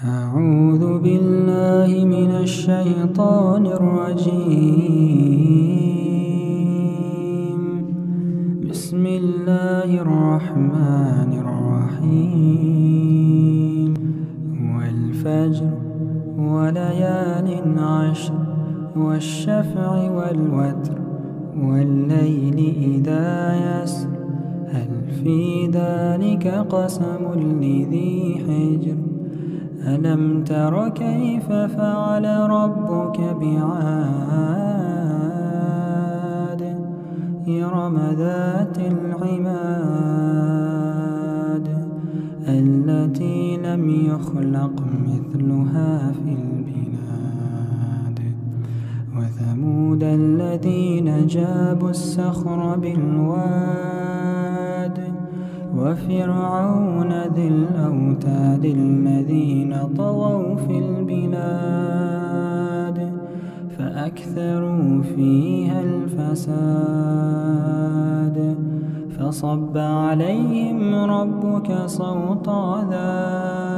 أعوذ بالله من الشيطان الرجيم. بسم الله الرحمن الرحيم. والفجر وليال عشر والشفع والوتر والليل إذا يسر هل في ذلك قسم لذي حجر ألم تر كيف فعل ربك بعاد إرم ذات العماد التي لم يخلق مثلها في البلاد وثمود الذين جابوا الصخر بالواد وفرعون ذي الأوتاد الذين طغوا في البلاد فأكثروا فيها الفساد فصب عليهم ربك صوت عذاب